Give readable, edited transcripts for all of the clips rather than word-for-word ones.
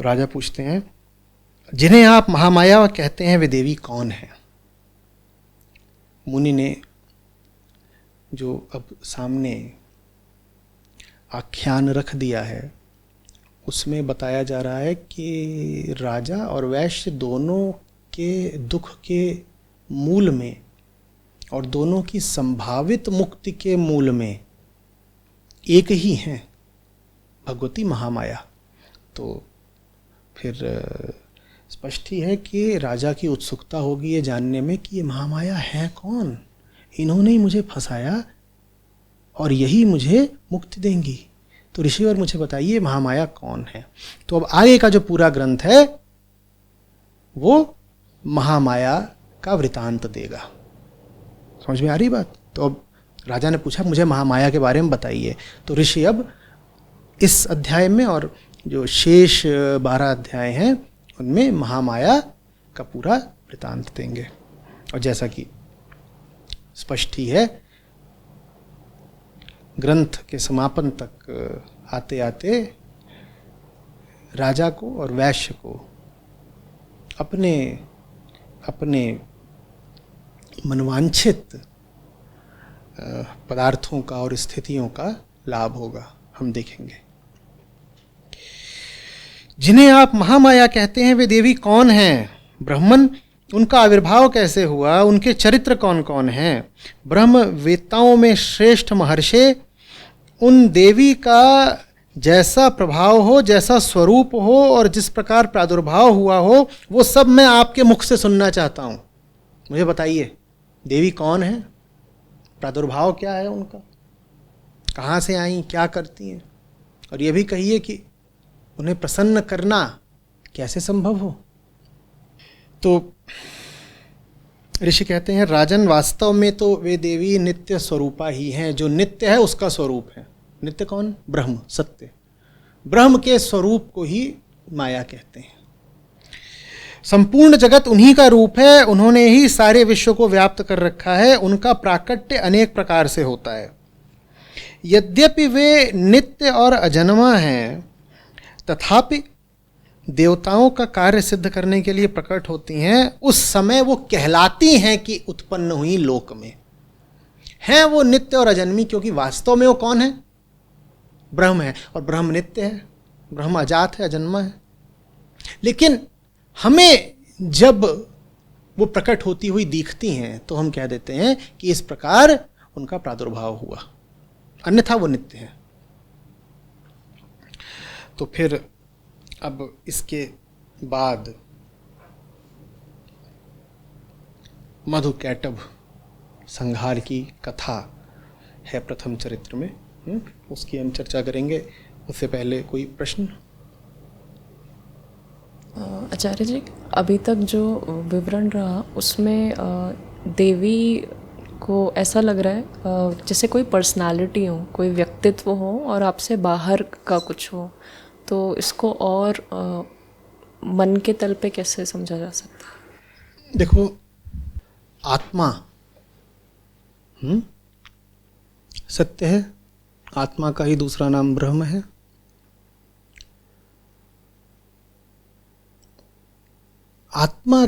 तो राजा पूछते हैं, जिन्हें आप महामाया कहते हैं वे देवी कौन है? मुनि ने जो अब सामने आख्यान रख दिया है उसमें बताया जा रहा है कि राजा और वैश्य दोनों के दुख के मूल में और दोनों की संभावित मुक्ति के मूल में एक ही हैं, भगवती महामाया। तो फिर स्पष्ट ही है कि राजा की उत्सुकता होगी ये जानने में कि ये महामाया है कौन, इन्होंने ही मुझे फंसाया और यही मुझे मुक्ति देंगी। तो ऋषिवर मुझे बताइए महामाया कौन है। तो अब आगे का जो पूरा ग्रंथ है वो महामाया का वृतांत देगा। समझ में आ रही बात? तो अब राजा ने पूछा मुझे महामाया के बारे में बताइए। तो ऋषि अब इस अध्याय में और जो शेष 12 अध्याय हैं उनमें महामाया का पूरा वृतांत देंगे। और जैसा कि स्पष्ट ही है, ग्रंथ के समापन तक आते आते राजा को और वैश्य को अपने अपने मनवांछित पदार्थों का और स्थितियों का लाभ होगा, हम देखेंगे। जिन्हें आप महामाया कहते हैं वे देवी कौन हैं? ब्राह्मण, उनका आविर्भाव कैसे हुआ? उनके चरित्र कौन कौन हैं? ब्रह्म वेत्ताओं में श्रेष्ठ महर्षि, उन देवी का जैसा प्रभाव हो, जैसा स्वरूप हो और जिस प्रकार प्रादुर्भाव हुआ हो, वो सब मैं आपके मुख से सुनना चाहता हूँ। मुझे बताइए देवी कौन है, प्रादुर्भाव क्या है उनका, कहाँ से आई, क्या करती हैं, और ये भी कहिए कि उन्हें प्रसन्न करना कैसे संभव हो। तो ऋषि कहते हैं, राजन वास्तव में तो वे देवी नित्य स्वरूपा ही हैं। जो नित्य है उसका स्वरूप है। नित्य कौन? ब्रह्म, सत्य। ब्रह्म के स्वरूप को ही माया कहते हैं। संपूर्ण जगत उन्हीं का रूप है, उन्होंने ही सारे विश्व को व्याप्त कर रखा है। उनका प्राकट्य अनेक प्रकार से होता है। यद्यपि वे नित्य और अजन्मा हैं, तथापि देवताओं का कार्य सिद्ध करने के लिए प्रकट होती हैं। उस समय वो कहलाती हैं कि उत्पन्न हुई लोक में। हैं वो नित्य और अजन्मी, क्योंकि वास्तव में वो कौन है? ब्रह्म है, और ब्रह्म नित्य है, ब्रह्म अजात है, अजन्मा है। लेकिन हमें जब वो प्रकट होती हुई दिखती हैं तो हम कह देते हैं कि इस प्रकार उनका प्रादुर्भाव हुआ, अन्यथा वो नित्य है। तो फिर अब इसके बाद मधुकैटभ संहार की कथा है प्रथम चरित्र में, उसकी हम चर्चा करेंगे। उससे पहले कोई प्रश्न? आचार्य जी, अभी तक जो विवरण रहा उसमें देवी को ऐसा लग रहा है जैसे कोई पर्सनालिटी हो, कोई व्यक्तित्व हो और आपसे बाहर का कुछ हो। तो इसको और मन के तल पे कैसे समझा जा सकता है? देखो, आत्मा सत्य है, आत्मा का ही दूसरा नाम ब्रह्म है। आत्मा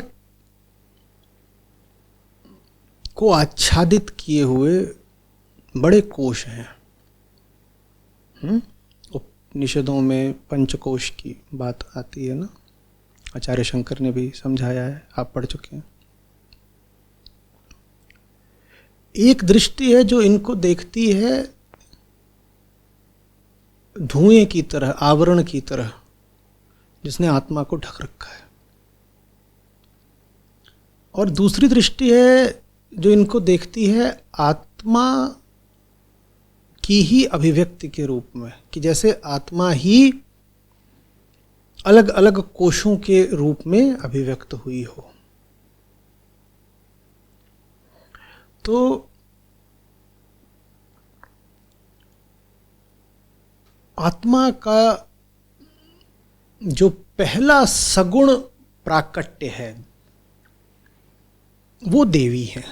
को आच्छादित किए हुए बड़े कोश हैं। उपनिषदों में पंचकोश की बात आती है ना, आचार्य शंकर ने भी समझाया है, आप पढ़ चुके हैं। एक दृष्टि है जो इनको देखती है धुएं की तरह, आवरण की तरह, जिसने आत्मा को ढक रखा है। और दूसरी दृष्टि है जो इनको देखती है आत्मा की ही अभिव्यक्ति के रूप में, कि जैसे आत्मा ही अलग अलग कोशों के रूप में अभिव्यक्त हुई हो। तो आत्मा का जो पहला सगुण प्राकट्य है वो देवी है,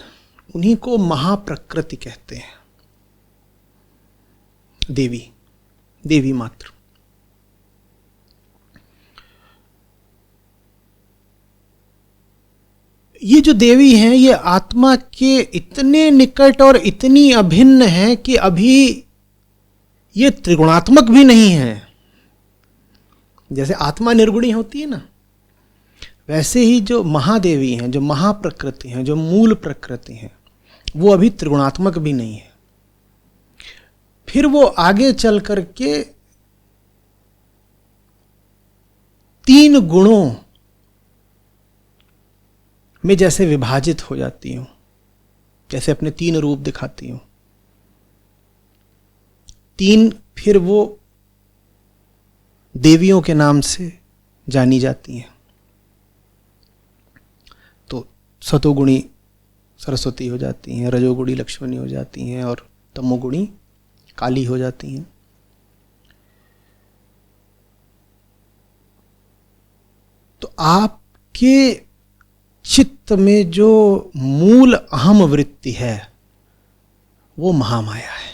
उन्हीं को महाप्रकृति कहते हैं। देवी, देवी मात्र। ये जो देवी हैं ये आत्मा के इतने निकट और इतनी अभिन्न हैं कि अभी ये त्रिगुणात्मक भी नहीं है। जैसे आत्मा निर्गुणी होती है ना, वैसे ही जो महादेवी हैं, जो महाप्रकृति हैं, जो मूल प्रकृति हैं, वो अभी त्रिगुणात्मक भी नहीं है। फिर वो आगे चल करके 3 गुणों में जैसे विभाजित हो जाती हूं, जैसे अपने 3 रूप दिखाती हूं। 3 फिर वो देवियों के नाम से जानी जाती हैं। तो सतोगुणी सरस्वती हो जाती हैं, रजोगुणी लक्ष्मणी हो जाती हैं और तमोगुणी काली हो जाती हैं। तो आपके चित्त में जो मूल अहम वृत्ति है वो महामाया है।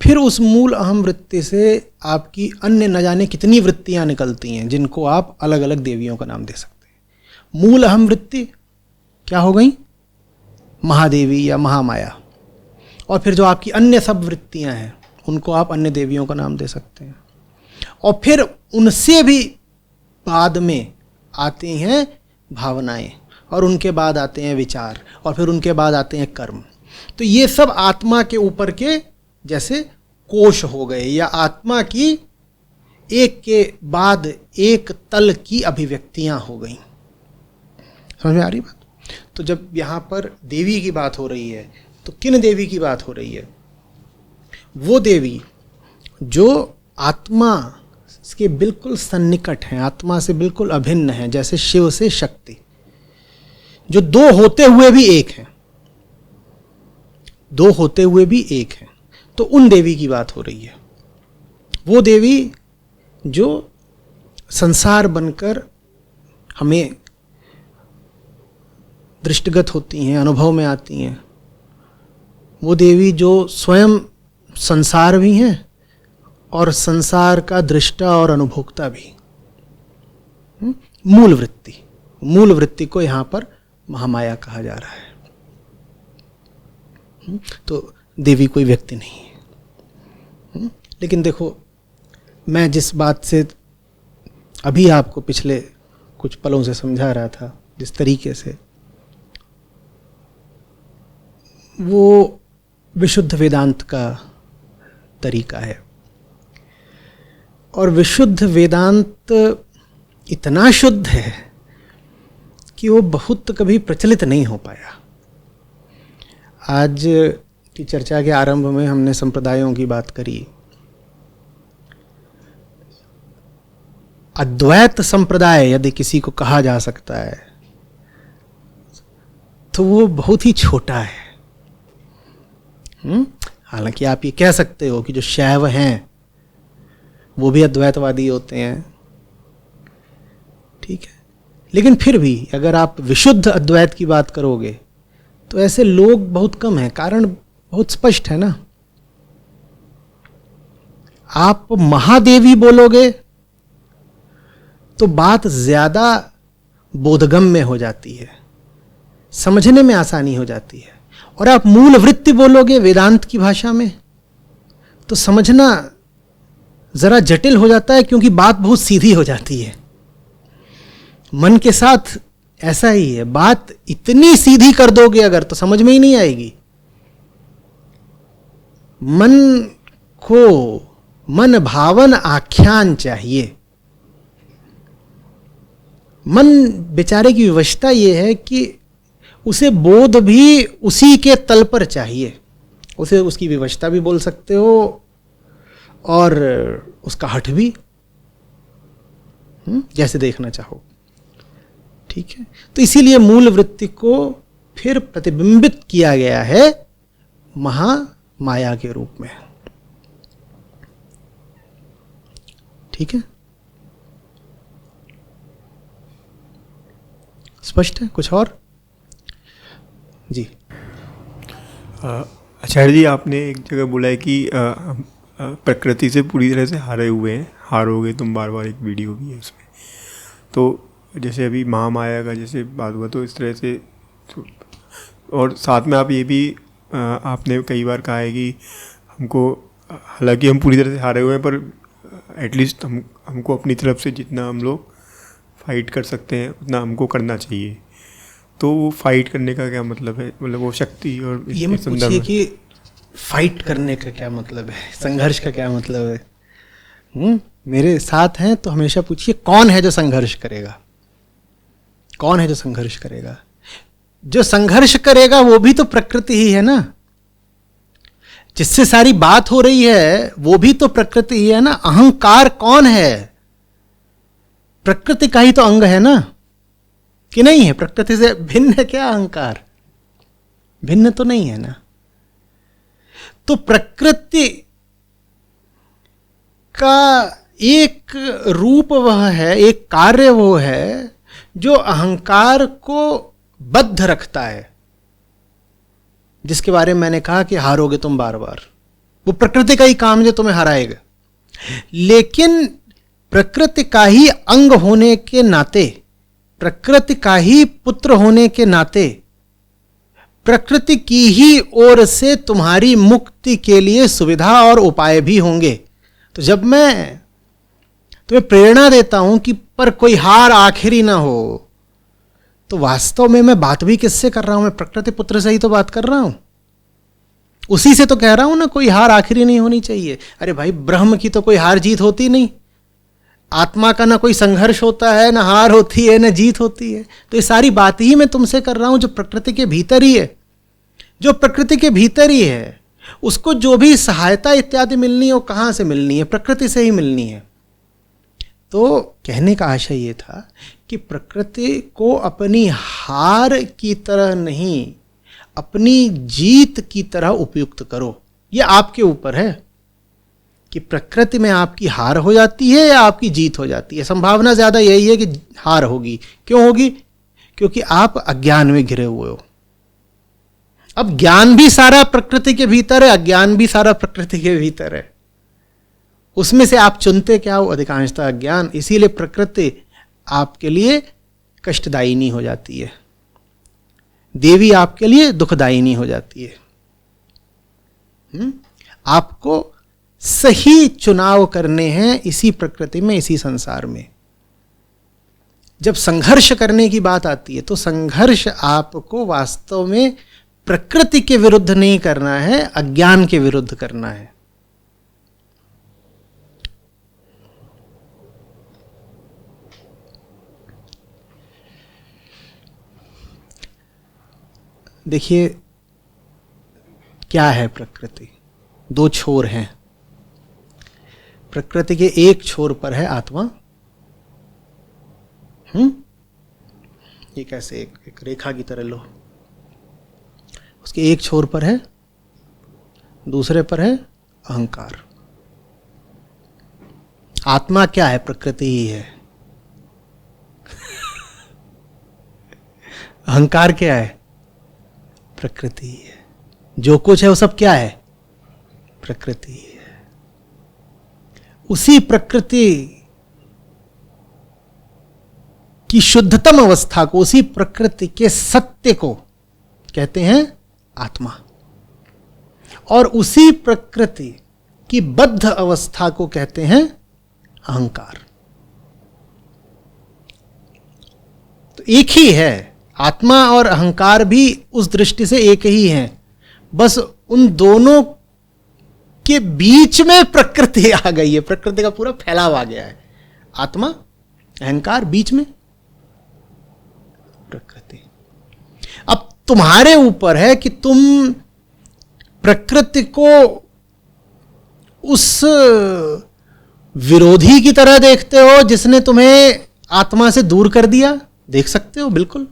फिर उस मूल अहम वृत्ति से आपकी अन्य न जाने कितनी वृत्तियां निकलती हैं, जिनको आप अलग अलग देवियों का नाम दे सकते हैं। मूल अहम वृत्ति क्या हो गई? महादेवी या महामाया। और फिर जो आपकी अन्य सब वृत्तियां हैं उनको आप अन्य देवियों का नाम दे सकते हैं। और फिर उनसे भी बाद में आती हैं भावनाएं, और उनके बाद आते हैं विचार, और फिर उनके बाद आते हैं कर्म। तो ये सब आत्मा के ऊपर के जैसे कोश हो गए, या आत्मा की एक के बाद एक तल की अभिव्यक्तियां हो गई। समझ में आ रही बात? तो जब यहाँ पर देवी की बात हो रही है तो किन देवी की बात हो रही है? वो देवी जो आत्मा के बिल्कुल सन्निकट हैं, आत्मा से बिल्कुल अभिन्न हैं, जैसे शिव से शक्ति, जो 2 होते हुए भी एक हैं, 2 होते हुए भी एक हैं। तो उन देवी की बात हो रही है। वो देवी जो संसार बनकर हमें दृष्टिगत होती हैं, अनुभव में आती हैं। वो देवी जो स्वयं संसार भी हैं और संसार का दृष्टा और अनुभोक्ता भी। मूल वृत्ति को यहां पर महामाया कहा जा रहा है। तो देवी कोई व्यक्ति नहीं है। लेकिन देखो, मैं जिस बात से अभी आपको पिछले कुछ पलों से समझा रहा था, जिस तरीके से, वो विशुद्ध वेदांत का तरीका है। और विशुद्ध वेदांत इतना शुद्ध है कि वो बहुत कभी प्रचलित नहीं हो पाया। आज की चर्चा के आरंभ में हमने संप्रदायों की बात करी। अद्वैत संप्रदाय यदि किसी को कहा जा सकता है तो वो बहुत ही छोटा है। हालांकि आप ये कह सकते हो कि जो शैव हैं वो भी अद्वैतवादी होते हैं, ठीक है, लेकिन फिर भी अगर आप विशुद्ध अद्वैत की बात करोगे तो ऐसे लोग बहुत कम हैं। कारण बहुत स्पष्ट है ना। आप महादेवी बोलोगे तो बात ज्यादा बोधगम्य हो जाती है, समझने में आसानी हो जाती है। और आप मूल वृत्ति बोलोगे वेदांत की भाषा में तो समझना जरा जटिल हो जाता है, क्योंकि बात बहुत सीधी हो जाती है। मन के साथ ऐसा ही है, बात इतनी सीधी कर दोगे अगर तो समझ में ही नहीं आएगी। मन भावन आख्यान चाहिए। मन बेचारे की विवशता यह है कि उसे बोध भी उसी के तल पर चाहिए। उसे उसकी विवशता भी बोल सकते हो और उसका हठ भी, जैसे देखना चाहो, ठीक है। तो इसीलिए मूल वृत्ति को फिर प्रतिबिंबित किया गया है महामाया के रूप में, ठीक है। स्पष्ट है? कुछ और? जी। आचार्य जी, आपने एक जगह बोला है कि प्रकृति से पूरी तरह से हारे हुए हैं, हारोगे तुम बार बार, एक वीडियो भी है उसमें। तो जैसे अभी महामाया का जैसे बात हुआ तो इस तरह से तो, और साथ में आप ये भी आपने कई बार कहा है कि हमको, हालांकि हम पूरी तरह से हारे हुए हैं, पर एटलीस्ट हमको अपनी तरफ से जितना हम लोग फाइट कर सकते हैं उतना हमको करना चाहिए। तो वो फाइट करने का क्या मतलब है, मतलब वो शक्ति और ये मत पूछिए कि फाइट करने का क्या मतलब है, संघर्ष का क्या मतलब है। मेरे साथ हैं तो हमेशा पूछिए कौन है जो संघर्ष करेगा, कौन है जो संघर्ष करेगा। जो संघर्ष करेगा वो भी तो प्रकृति ही है ना, जिससे सारी बात हो रही है वो भी तो प्रकृति ही है ना। अहंकार कौन है, प्रकृति का ही तो अंग है ना, कि नहीं है? प्रकृति से भिन्न है क्या अहंकार? भिन्न तो नहीं है ना। तो प्रकृति का एक रूप वह है, एक कार्य वो है जो अहंकार को बद्ध रखता है, जिसके बारे में मैंने कहा कि हारोगे तुम बार बार। वो प्रकृति का ही काम जो तुम्हें हराएगा। लेकिन प्रकृति का ही अंग होने के नाते, प्रकृति का ही पुत्र होने के नाते, प्रकृति की ही ओर से तुम्हारी मुक्ति के लिए सुविधा और उपाय भी होंगे। तो जब मैं तुम्हें प्रेरणा देता हूं कि पर कोई हार आखिरी ना हो, तो वास्तव में मैं बात भी किससे कर रहा हूं? मैं प्रकृति पुत्र से ही तो बात कर रहा हूं, उसी से तो कह रहा हूं ना कोई हार आखिरी नहीं होनी चाहिए। अरे भाई, ब्रह्म की तो कोई हार जीत होती नहीं, आत्मा का ना कोई संघर्ष होता है, ना हार होती है, ना जीत होती है। तो ये सारी बात ही मैं तुमसे कर रहा हूं जो प्रकृति के भीतर ही है, जो प्रकृति के भीतर ही है। उसको जो भी सहायता इत्यादि मिलनी है वो कहां से मिलनी है? प्रकृति से ही मिलनी है। तो कहने का आशय ये था कि प्रकृति को अपनी हार की तरह नहीं, अपनी जीत की तरह उपयुक्त करो। ये आपके ऊपर है कि प्रकृति में आपकी हार हो जाती है या आपकी जीत हो जाती है। संभावना ज्यादा यही है कि हार होगी। क्यों होगी? क्योंकि आप अज्ञान में घिरे हुए हो। अब ज्ञान भी सारा प्रकृति के भीतर है, अज्ञान भी सारा प्रकृति के भीतर है। उसमें से आप चुनते क्या हो? अधिकांशतः अज्ञान। इसीलिए प्रकृति आपके लिए कष्टदायिनी हो जाती है, देवी आपके लिए दुखदायिनी हो जाती है। आपको सही चुनाव करने हैं इसी प्रकृति में, इसी संसार में। जब संघर्ष करने की बात आती है तो संघर्ष आपको वास्तव में प्रकृति के विरुद्ध नहीं करना है, अज्ञान के विरुद्ध करना है। देखिए क्या है प्रकृति? दो छोर हैं। प्रकृति के एक छोर पर है आत्मा। ये कैसे एक रेखा की तरह लो। उसके एक छोर पर है, दूसरे पर है अहंकार। आत्मा क्या है? प्रकृति ही है। अहंकार क्या है? प्रकृति ही है। जो कुछ है वो सब क्या है? प्रकृति ही है। उसी प्रकृति की शुद्धतम अवस्था को, उसी प्रकृति के सत्य को कहते हैं आत्मा, और उसी प्रकृति की बद्ध अवस्था को कहते हैं अहंकार। तो एक ही है, आत्मा और अहंकार भी उस दृष्टि से एक ही हैं। बस उन दोनों के बीच में प्रकृति आ गई है, प्रकृति का पूरा फैलाव आ गया है। आत्मा, अहंकार, बीच में प्रकृति। अब तुम्हारे ऊपर है कि तुम प्रकृति को उस विरोधी की तरह देखते हो जिसने तुम्हें आत्मा से दूर कर दिया। देख सकते हो, बिल्कुल।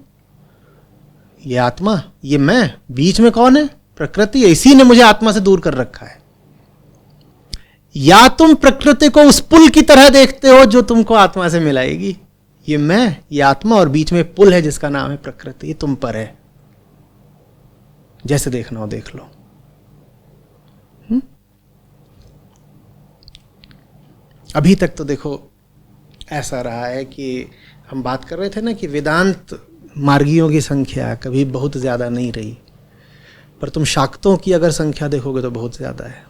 ये आत्मा, ये मैं, बीच में कौन है? प्रकृति। इसी ने मुझे आत्मा से दूर कर रखा है। या तुम प्रकृति को उस पुल की तरह देखते हो जो तुमको आत्मा से मिलाएगी। ये मैं, ये आत्मा, और बीच में पुल है जिसका नाम है प्रकृति। ये तुम पर है। जैसे देखना हो देख लो। अभी तक तो देखो ऐसा रहा है कि हम बात कर रहे थे ना कि वेदांत मार्गियों की संख्या कभी बहुत ज़्यादा नहीं रही, पर तुम शाक्तों की अगर संख्या देखोगे तो बहुत ज़्यादा है,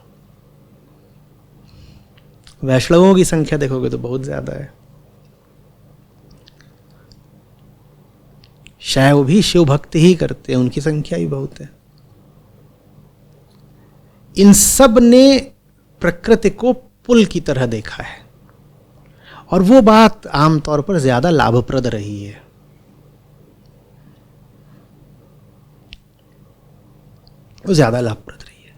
वैष्णवों की संख्या देखोगे तो बहुत ज़्यादा है, शैव भी शिव भक्ति ही करते हैं, उनकी संख्या ही बहुत है। इन सब ने प्रकृति को पुल की तरह देखा है, और वो बात आमतौर पर ज्यादा लाभप्रद रही है। वो ज्यादा लाभप्रद रही है।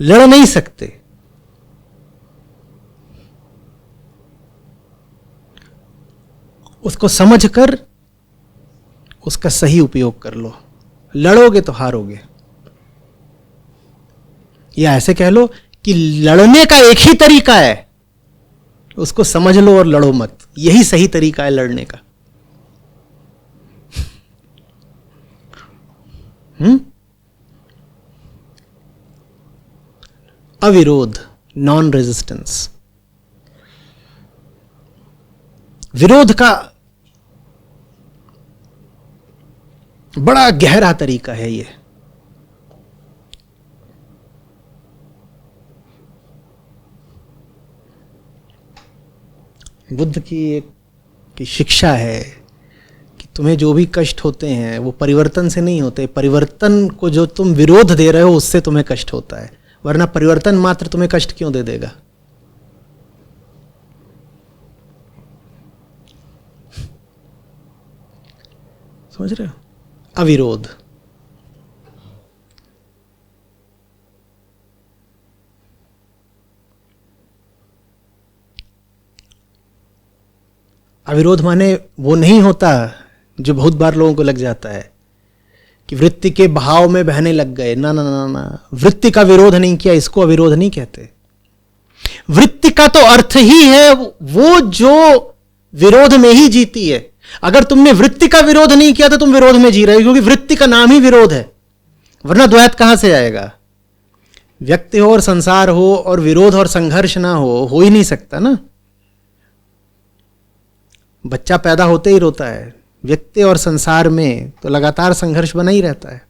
लड़ नहीं सकते, उसको समझकर उसका सही उपयोग कर लो। लड़ोगे तो हारोगे, या ऐसे कह लो कि लड़ने का एक ही तरीका है, उसको समझ लो और लड़ो मत, यही सही तरीका है लड़ने का। अविरोध, नॉन रेजिस्टेंस, विरोध का बड़ा गहरा तरीका है ये। बुद्ध की एक शिक्षा है कि तुम्हें जो भी कष्ट होते हैं वो परिवर्तन से नहीं होते, परिवर्तन को जो तुम विरोध दे रहे हो उससे तुम्हें कष्ट होता है, वरना परिवर्तन मात्र तुम्हें कष्ट क्यों दे देगा। समझ रहे हो? अविरोध, अविरोध माने वो नहीं होता जो बहुत बार लोगों को लग जाता है कि वृत्ति के बहाव में बहने लग गए। ना ना ना ना, वृत्ति का विरोध नहीं किया, इसको अविरोध नहीं कहते। वृत्ति का तो अर्थ ही है वो जो विरोध में ही जीती है। अगर तुमने वृत्ति का विरोध नहीं किया तो तुम विरोध में जी रहे हो, क्योंकि वृत्ति का नाम ही विरोध है, वरना द्वैत कहां से आएगा। व्यक्ति हो और संसार हो और विरोध और संघर्ष ना हो ही नहीं सकता ना। बच्चा पैदा होते ही रोता है, व्यक्ति और संसार में तो लगातार संघर्ष बना ही रहता है।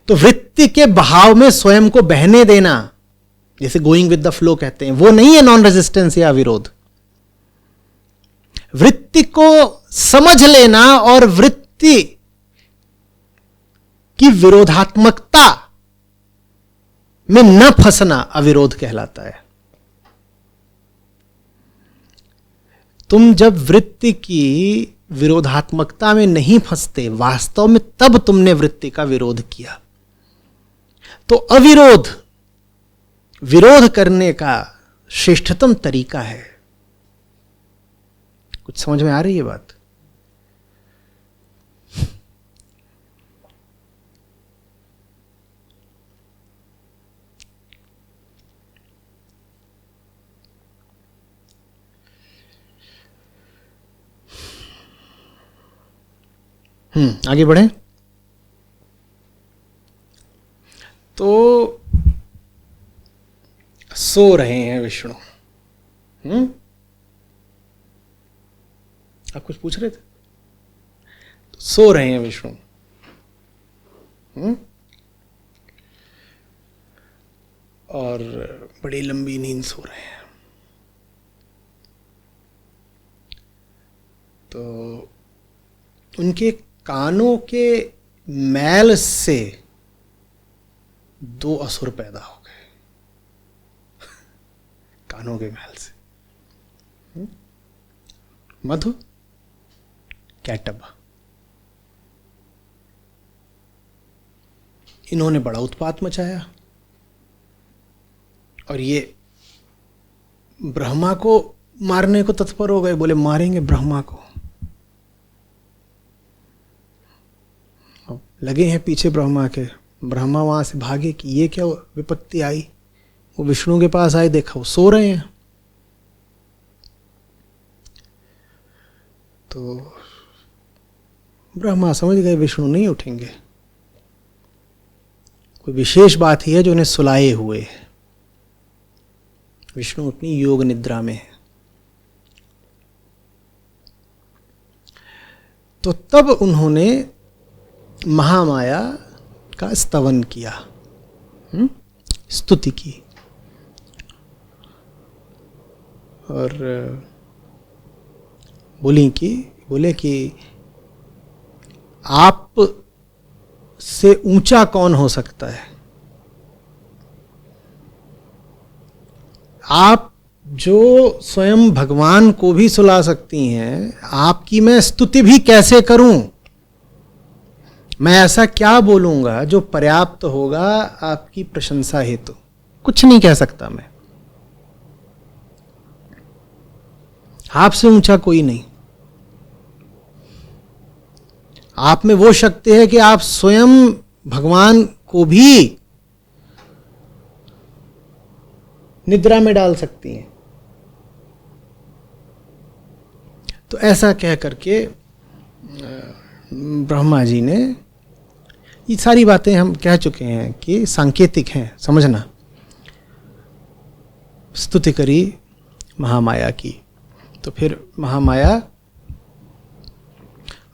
तो वृत्ति के बहाव में स्वयं को बहने देना, जैसे गोइंग विद द फ्लो कहते हैं, वो नहीं है नॉन रेजिस्टेंस या विरोध। वृत्ति को समझ लेना और वृत्ति की विरोधात्मकता में न फंसना अविरोध कहलाता है। तुम जब वृत्ति की विरोधात्मकता में नहीं फंसते वास्तव में, तब तुमने वृत्ति का विरोध किया। तो अविरोध विरोध करने का श्रेष्ठतम तरीका है। कुछ समझ में आ रही है बात? आगे बढ़े। तो सो रहे हैं विष्णु। आप कुछ पूछ रहे थे? तो सो रहे हैं विष्णु। और बड़ी लंबी नींद सो रहे हैं। तो उनके कानों के मैल से दो असुर पैदा हो गए। कानों के मैल से मधु, कैटब। इन्होंने बड़ा उत्पात मचाया और ये ब्रह्मा को मारने को तत्पर हो गए। बोले मारेंगे ब्रह्मा को। लगे हैं पीछे ब्रह्मा के। ब्रह्मा वहां से भागे कि ये क्या विपत्ति आई। वो विष्णु के पास आए, देखा वो सो रहे हैं। तो ब्रह्मा समझ गए विष्णु नहीं उठेंगे, कोई विशेष बात ही है जो उन्हें सुलाए हुए। विष्णु अपनी योग निद्रा में है। तो तब उन्होंने महामाया का स्तवन किया, स्तुति की, और बोले कि आप से ऊंचा कौन हो सकता है, आप जो स्वयं भगवान को भी सुला सकती हैं, आपकी मैं स्तुति भी कैसे करूं, मैं ऐसा क्या बोलूंगा जो पर्याप्त होगा आपकी प्रशंसा हेतु, कुछ नहीं कह सकता मैं, आपसे ऊंचा कोई नहीं। आप में वो शक्ति है कि आप स्वयं भगवान को भी निद्रा में डाल सकती हैं। तो ऐसा कह करके ब्रह्मा जी ने, ये सारी बातें हम कह चुके हैं कि सांकेतिक हैं, समझना, स्तुति करी महामाया की। तो फिर महामाया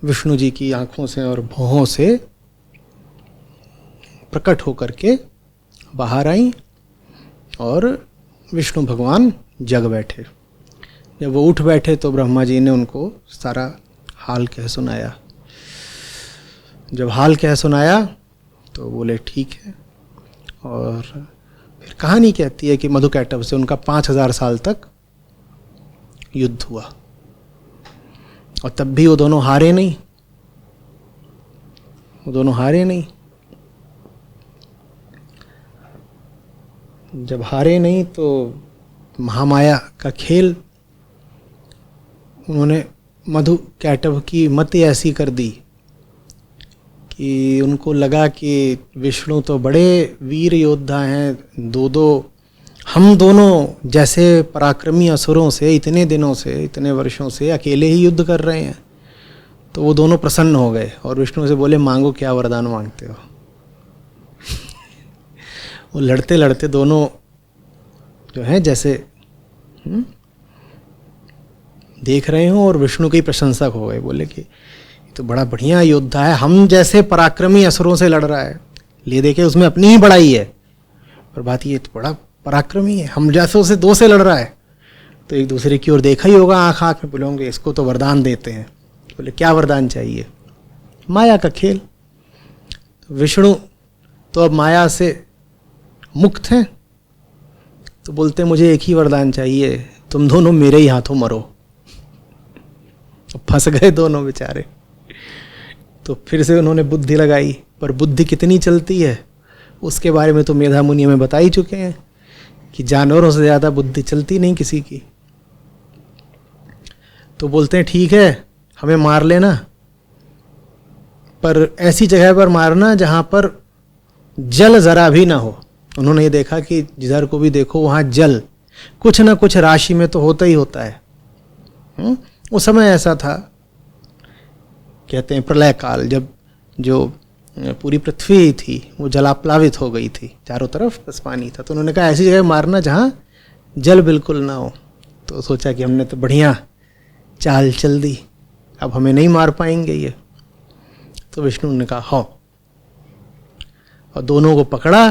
विष्णु जी की आंखों से और भौहों से प्रकट होकर के बाहर आई और विष्णु भगवान जग बैठे। जब वो उठ बैठे तो ब्रह्मा जी ने उनको सारा हाल कह सुनाया। जब हाल कह सुनाया तो बोले ठीक है। और फिर कहानी कहती है कि मधुकैटभ से उनका 5000 साल तक युद्ध हुआ और तब भी वो दोनों हारे नहीं, जब हारे नहीं तो महामाया का खेल, उन्होंने मधुकैटभ की मति ऐसी कर दी कि उनको लगा कि विष्णु तो बड़े वीर योद्धा हैं, हम दोनों जैसे पराक्रमी असुरों से इतने दिनों से, इतने वर्षों से अकेले ही युद्ध कर रहे हैं। तो वो दोनों प्रसन्न हो गए और विष्णु से बोले मांगो, क्या वरदान मांगते हो। वो लड़ते लड़ते दोनों जो है जैसे देख रहे हो और विष्णु की प्रशंसक हो गए। बोले कि तो बड़ा बढ़िया योद्धा है, हम जैसे पराक्रमी असुरों से लड़ रहा है, ले देखे उसमें अपनी ही बड़ाई है, पर बात ये तो बड़ा पराक्रमी है, हम जैसे उसे 2 से लड़ रहा है। तो एक दूसरे की ओर देखा ही होगा, आंख आंख में बोलोगे इसको तो वरदान देते हैं। बोले क्या वरदान चाहिए। माया का खेल। विष्णु तो अब माया से मुक्त हैं, तो बोलते मुझे एक ही वरदान चाहिए, तुम दोनों मेरे ही हाथों मरो। फंस गए दोनों बेचारे। तो फिर से उन्होंने बुद्धि लगाई, पर बुद्धि कितनी चलती है उसके बारे में तो मेधा मुनि में बता ही चुके हैं कि जानवरों से ज़्यादा बुद्धि चलती नहीं किसी की। तो बोलते हैं ठीक है हमें मार लेना, पर ऐसी जगह पर मारना जहाँ पर जल ज़रा भी ना हो। उन्होंने ये देखा कि जिधर को भी देखो वहाँ जल कुछ ना कुछ राशि में तो होता ही होता है। उस समय ऐसा था, कहते हैं प्रलय काल, जब जो पूरी पृथ्वी थी वो जलाप्लावित हो गई थी, चारों तरफ बस पानी था। तो उन्होंने कहा ऐसी जगह मारना जहाँ जल बिल्कुल ना हो। तो सोचा कि हमने तो बढ़िया चाल चल दी, अब हमें नहीं मार पाएंगे ये। तो विष्णु ने कहा हाँ, और दोनों को पकड़ा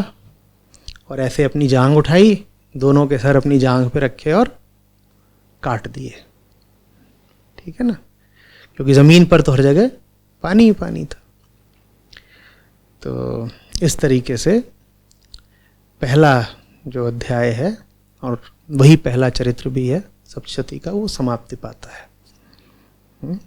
और ऐसे अपनी जांघ उठाई, दोनों के सर अपनी जांघ पे रखे और काट दिए। ठीक है ना, क्योंकि ज़मीन पर तो हर जगह पानी ही पानी था। तो इस तरीके से पहला जो अध्याय है और वही पहला चरित्र भी है सप्तशती का, वो समाप्ति पाता है।